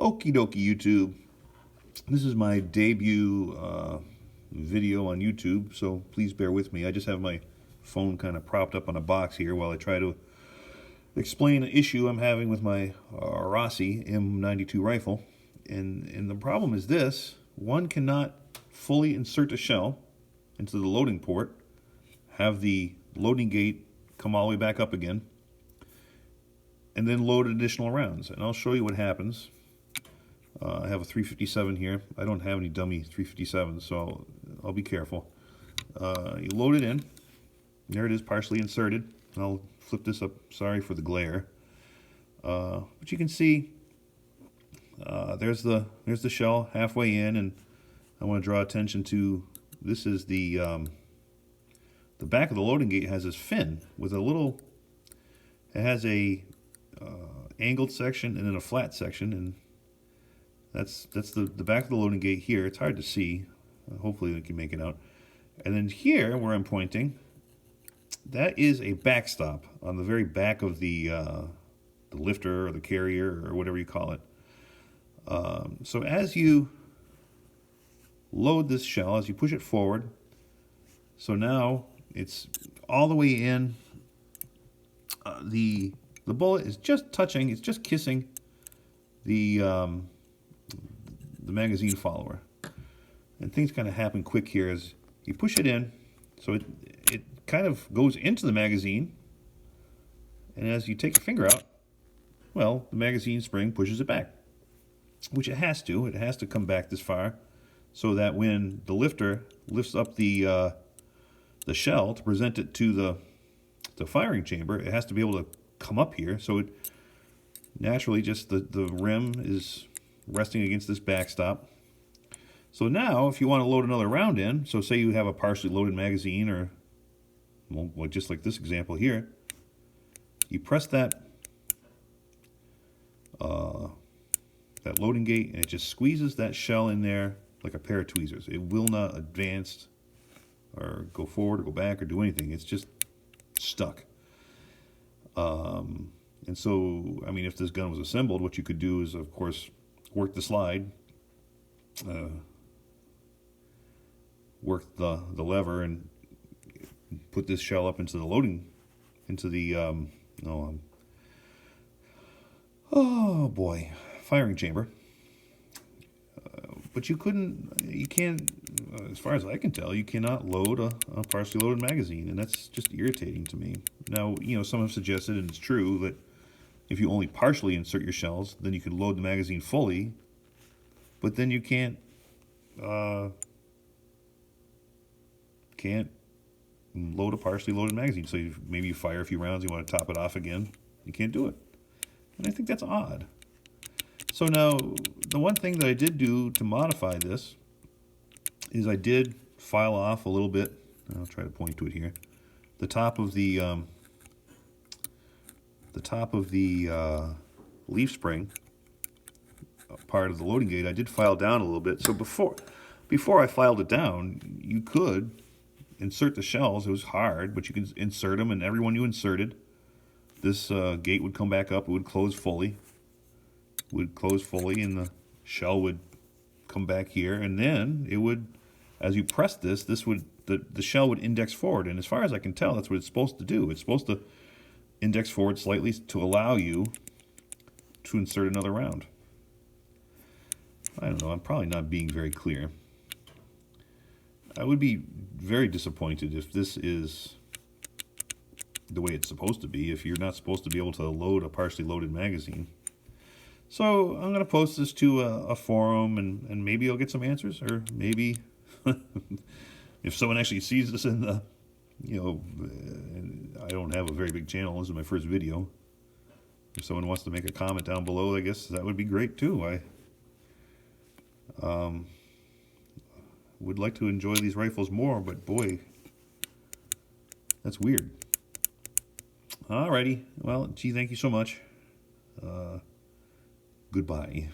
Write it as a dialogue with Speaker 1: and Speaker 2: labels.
Speaker 1: Okie dokie YouTube. This is my debut video on YouTube, so please bear with me. I just have my phone kind of propped up on a box here while I try to explain an issue I'm having with my Rossi M92 rifle. And the problem is this: one cannot fully insert a shell into the loading port, have the loading gate come all the way back up again, and then load additional rounds. And I'll show you what happens. I have a 357 here. I don't have any dummy 357s, so I'll be careful. You load it in. There it is, partially inserted. I'll flip this up. Sorry for the glare. But you can see there's the shell halfway in, and I want to draw attention to this is the back of the loading gate has this fin with a little. It has a angled section and then a flat section, and that's the back of the loading gate here. It's hard to see. Hopefully you can make it out. And then here, where I'm pointing, that is a backstop on the very back of the lifter or the carrier or whatever you call it. So as you load this shell, as you push it forward, so now it's all the way in. The bullet is just touching. It's just kissing the magazine follower, and things kind of happen quick here as you push it in. So it kind of goes into the magazine, and as you take your finger out, well, the magazine spring pushes it back, which it has to. It has to come back this far, so that when the lifter lifts up the shell to present it to the firing chamber, it has to be able to come up here. So it naturally just the rim is resting against this backstop. So now if you want to load another round in, so say you have a partially loaded magazine, or well, just like this example here, you press that loading gate, and it just squeezes that shell in there like a pair of tweezers. It will not advance or go forward or go back or do anything. It's just stuck. And so, I mean, if this gun was assembled, what you could do is, of course, work the slide, work the lever, and put this shell up into the loading, into the oh boy, firing chamber. But you can't, as far as I can tell, you cannot load a partially loaded magazine, and that's just irritating to me. Now, some have suggested, and it's true, that if you only partially insert your shells, then you can load the magazine fully, but then you can't load a partially loaded magazine. So maybe you fire a few rounds, you want to top it off again, you can't do it. And I think that's odd. So now, the one thing that I did do to modify this is I did file off a little bit. I'll try to point to it here. The top of the leaf spring part of the loading gate, I did file down a little bit. So before I filed it down, you could insert the shells. It was hard, but you can insert them, and every one you inserted, this gate would come back up. It would close fully. And the shell would come back here, and then it would, as you press this would, the shell would index forward, and as far as I can tell, that's what it's supposed to do. It's supposed to index forward slightly to allow you to insert another round. I don't know, I'm probably not being very clear. I would be very disappointed if this is the way it's supposed to be, if you're not supposed to be able to load a partially loaded magazine. So I'm going to post this to a forum, and maybe I'll get some answers, or maybe if someone actually sees this in the, I don't have a very big channel. This is my first video. If someone wants to make a comment down below, I guess that would be great too. I would like to enjoy these rifles more, but boy, that's weird. Alrighty. Well, gee, thank you so much. Goodbye.